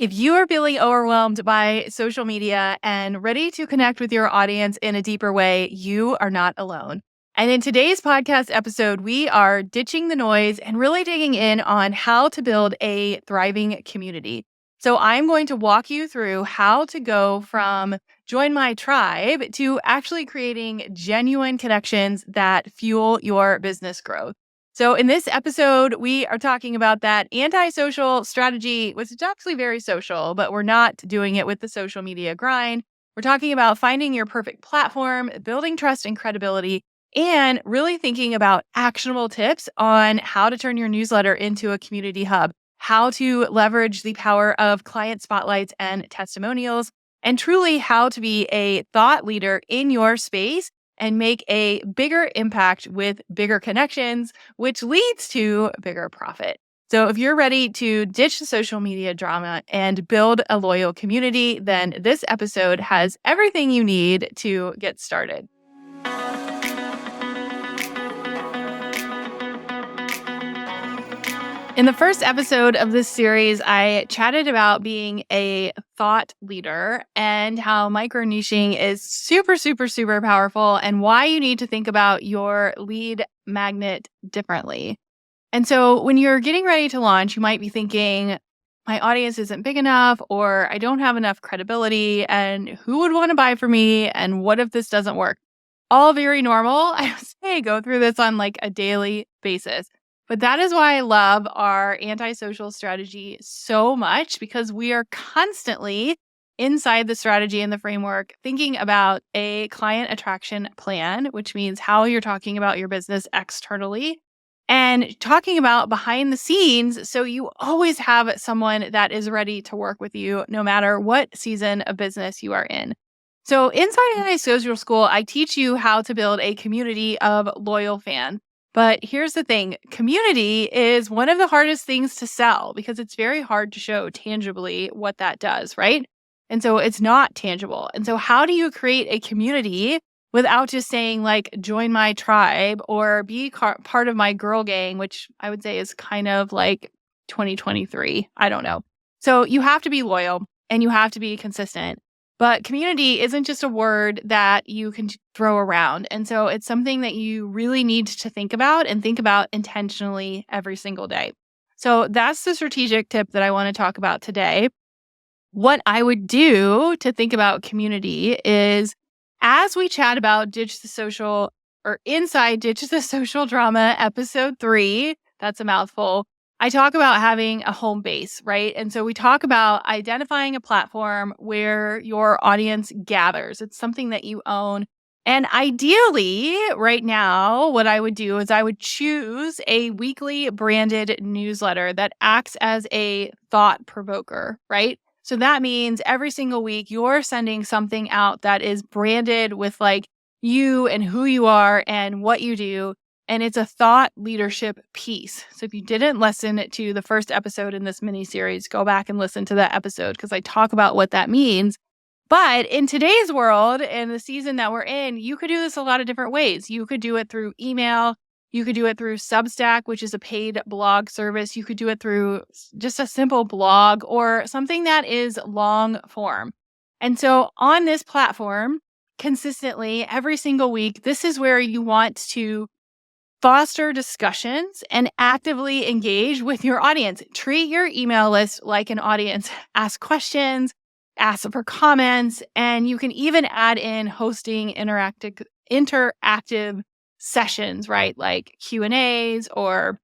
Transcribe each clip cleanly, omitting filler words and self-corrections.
If you are feeling overwhelmed by social media and ready to connect with your audience in a deeper way, you are not alone. And in today's podcast episode, we are ditching the noise and really digging in on how to build a thriving community. So I'm going to walk you through how to go from join my tribe to actually creating genuine connections that fuel your business growth. So in this episode, we are talking about that anti-social strategy, which is actually very social, but we're not doing it with the social media grind. We're talking about finding your perfect platform, building trust and credibility, and really thinking about actionable tips on how to turn your newsletter into a community hub, how to leverage the power of client spotlights and testimonials, and truly how to be a thought leader in your space and make a bigger impact with bigger connections, which leads to bigger profit. So if you're ready to ditch the social media drama and build a loyal community, then this episode has everything you need to get started. In the first episode of this series, I chatted about being a thought leader and how micro niching is super, super, super powerful and why you need to think about your lead magnet differently. And so when you're getting ready to launch, you might be thinking, my audience isn't big enough, or I don't have enough credibility, and who would want to buy from me? And what if this doesn't work? All very normal. I would say go through this on like a daily basis. But that is why I love our anti-social strategy so much, because we are constantly inside the strategy and the framework thinking about a client attraction plan, which means how you're talking about your business externally and talking about behind the scenes. So you always have someone that is ready to work with you no matter what season of business you are in. So inside Anti-Social School, I teach you how to build a community of loyal fans. But here's the thing, community is one of the hardest things to sell because it's very hard to show tangibly what that does, right? And so it's not tangible. And so how do you create a community without just saying like, join my tribe or be part of my girl gang, which I would say is kind of like 2023. I don't know. So you have to be loyal and you have to be consistent. But community isn't just a word that you can throw around. And so it's something that you really need to think about and think about intentionally every single day. So that's the strategic tip that I want to talk about today. What I would do to think about community is as we chat about Ditch the Social or Inside Ditch the Social Drama, episode 3, that's a mouthful. I talk about having a home base, right? And so we talk about identifying a platform where your audience gathers. It's something that you own. And ideally, right now, what I would do is I would choose a weekly branded newsletter that acts as a thought provoker, right? So that means every single week you're sending something out that is branded with like you and who you are and what you do. And it's a thought leadership piece. So if you didn't listen to the first episode in this mini series, go back and listen to that episode because I talk about what that means. But in today's world and the season that we're in, you could do this a lot of different ways. You could do it through email. You could do it through Substack, which is a paid blog service. You could do it through just a simple blog or something that is long form. And so on this platform, consistently every single week, this is where you want to foster discussions and actively engage with your audience. Treat your email list like an audience. Ask questions, ask for comments, and you can even add in hosting interactive sessions, right? Like Q&As or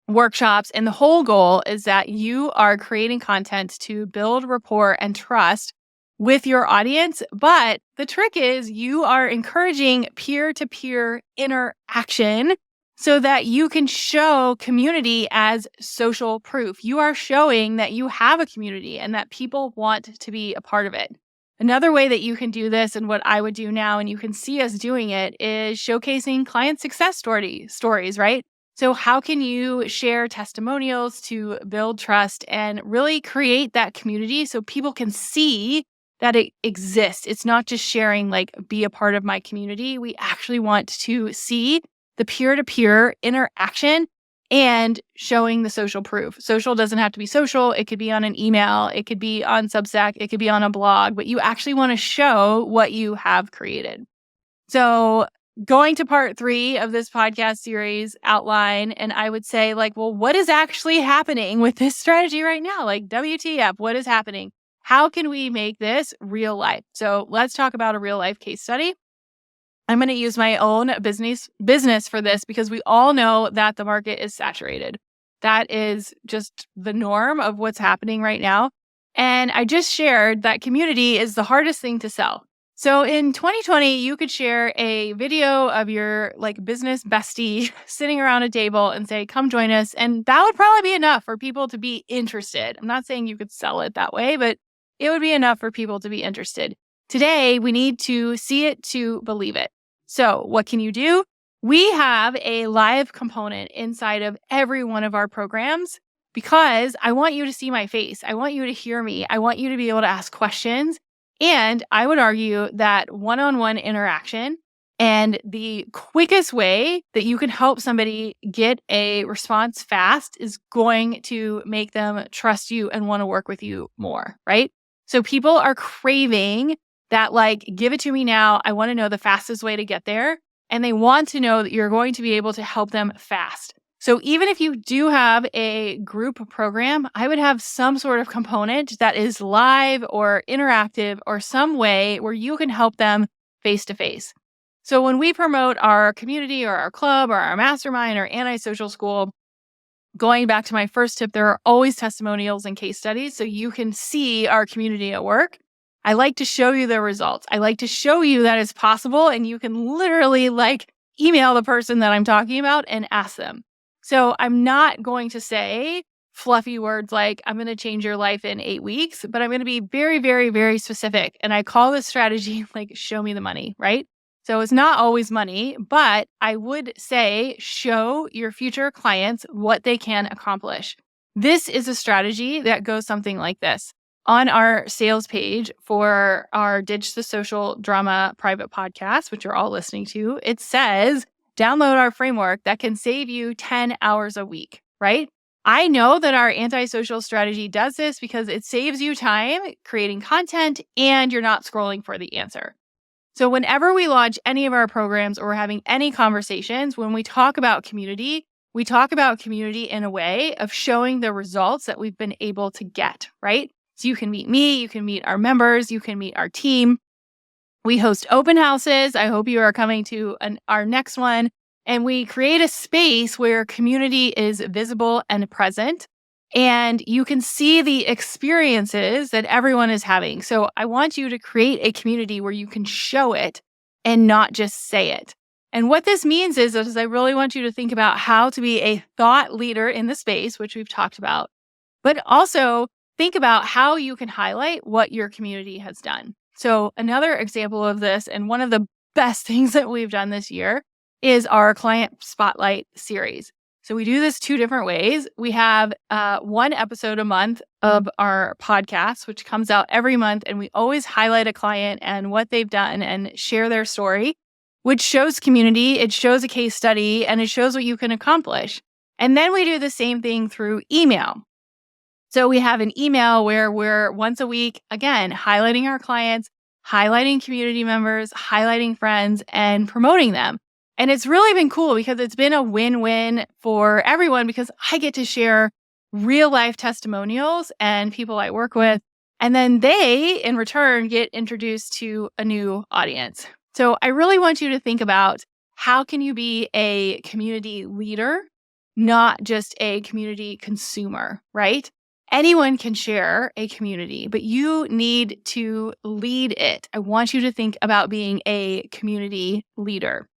workshops. And the whole goal is that you are creating content to build rapport and trust with your audience. But the trick is you are encouraging peer-to-peer interaction so that you can show community as social proof. You are showing that you have a community and that people want to be a part of it. Another way that you can do this, and what I would do now, and you can see us doing it, is showcasing client success stories, right? So how can you share testimonials to build trust and really create that community so people can see that it exists? It's not just sharing like, be a part of my community. We actually want to see the peer-to-peer interaction and showing the social proof. Social doesn't have to be social. It could be on an email. It could be on Substack. It could be on a blog, but you actually want to show what you have created. So going to part 3 of this podcast series outline, and I would say well, what is actually happening with this strategy right now? WTF, what is happening? How can we make this real life? So let's talk about a real life case study. I'm going to use my own business for this because we all know that the market is saturated. That is just the norm of what's happening right now. And I just shared that community is the hardest thing to sell. So in 2020, you could share a video of your business bestie sitting around a table and say, come join us. And that would probably be enough for people to be interested. I'm not saying you could sell it that way, but it would be enough for people to be interested. Today, we need to see it to believe it. So what can you do? We have a live component inside of every one of our programs because I want you to see my face. I want you to hear me. I want you to be able to ask questions. And I would argue that one-on-one interaction and the quickest way that you can help somebody get a response fast is going to make them trust you and want to work with you more, right? So people are craving that give it to me now. I want to know the fastest way to get there. And they want to know that you're going to be able to help them fast. So even if you do have a group program, I would have some sort of component that is live or interactive or some way where you can help them face to face. So when we promote our community or our club or our mastermind or anti-social school, going back to my first tip, there are always testimonials and case studies so you can see our community at work. I like to show you the results. I like to show you that it's possible and you can literally email the person that I'm talking about and ask them. So I'm not going to say fluffy words like I'm going to change your life in 8 weeks, but I'm going to be very, very, very specific. And I call this strategy show me the money, right? So it's not always money, but I would say show your future clients what they can accomplish. This is a strategy that goes something like this. On our sales page for our Ditch the Social Drama private podcast, which you're all listening to, it says, download our framework that can save you 10 hours a week, right? I know that our antisocial strategy does this because it saves you time creating content and you're not scrolling for the answer. So whenever we launch any of our programs or we're having any conversations, when we talk about community, we talk about community in a way of showing the results that we've been able to get, right? So you can meet me, you can meet our members, you can meet our team. We host open houses. I hope you are coming to our next one. And we create a space where community is visible and present. And you can see the experiences that everyone is having. So I want you to create a community where you can show it and not just say it. And what this means is I really want you to think about how to be a thought leader in the space, which we've talked about, but also think about how you can highlight what your community has done. So another example of this, and one of the best things that we've done this year, is our Client Spotlight series. So we do this 2 different ways. We have 1 episode a month of our podcast, which comes out every month, and we always highlight a client and what they've done and share their story, which shows community, it shows a case study, and it shows what you can accomplish. And then we do the same thing through email. So we have an email where we're once a week, again, highlighting our clients, highlighting community members, highlighting friends, and promoting them. And it's really been cool because it's been a win-win for everyone because I get to share real life testimonials and people I work with. And then they, in return, get introduced to a new audience. So I really want you to think about how can you be a community leader, not just a community consumer, right? Anyone can share a community, but you need to lead it. I want you to think about being a community leader.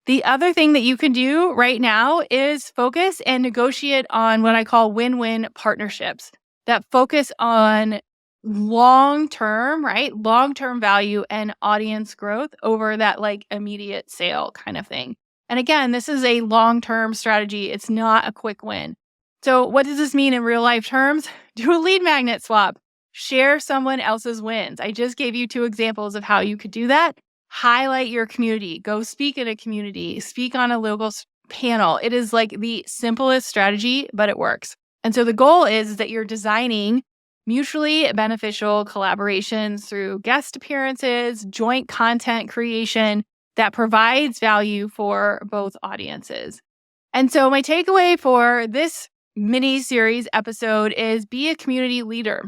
The other thing that you can do right now is focus and negotiate on what I call win-win partnerships that focus on long-term, right? Long-term value and audience growth over that immediate sale kind of thing. And again, this is a long-term strategy. It's not a quick win. So what does this mean in real life terms? Do a lead magnet swap. Share someone else's wins. I just gave you 2 examples of how you could do that. Highlight your community. Go speak in a community. Speak on a local panel. It is like the simplest strategy, but it works. And so the goal is that you're designing mutually beneficial collaborations through guest appearances, joint content creation that provides value for both audiences. And so my takeaway for this mini series episode is be a community leader.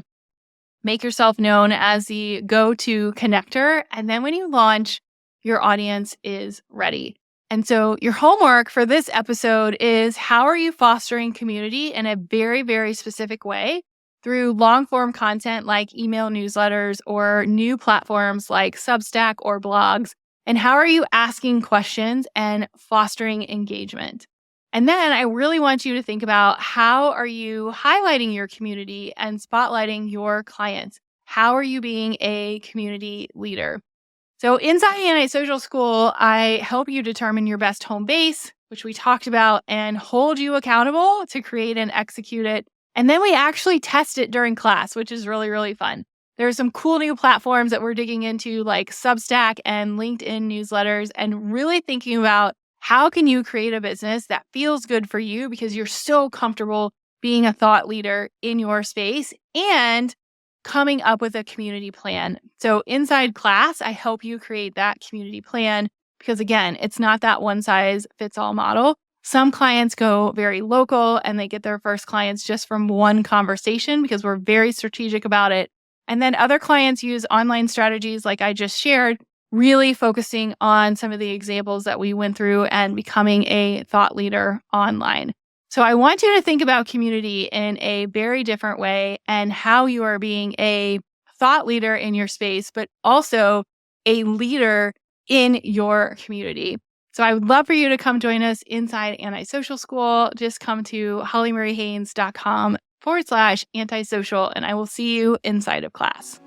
Make yourself known as the go-to connector. And then when you launch, your audience is ready. And so your homework for this episode is how are you fostering community in a very, very specific way through long form content like email newsletters or new platforms like Substack or blogs? And how are you asking questions and fostering engagement? And then I really want you to think about how are you highlighting your community and spotlighting your clients? How are you being a community leader? So inside Antisocial School, I help you determine your best home base, which we talked about, and hold you accountable to create and execute it. And then we actually test it during class, which is really, really fun. There are some cool new platforms that we're digging into like Substack and LinkedIn newsletters and really thinking about how can you create a business that feels good for you because you're so comfortable being a thought leader in your space and coming up with a community plan. So inside class, I help you create that community plan because again, it's not that one size fits all model. Some clients go very local and they get their first clients just from one conversation because we're very strategic about it. And then other clients use online strategies like I just shared, really focusing on some of the examples that we went through and becoming a thought leader online. So I want you to think about community in a very different way and how you are being a thought leader in your space, but also a leader in your community. So I would love for you to come join us inside Antisocial School. Just come to hollymariehaynes.com/antisocial, and I will see you inside of class.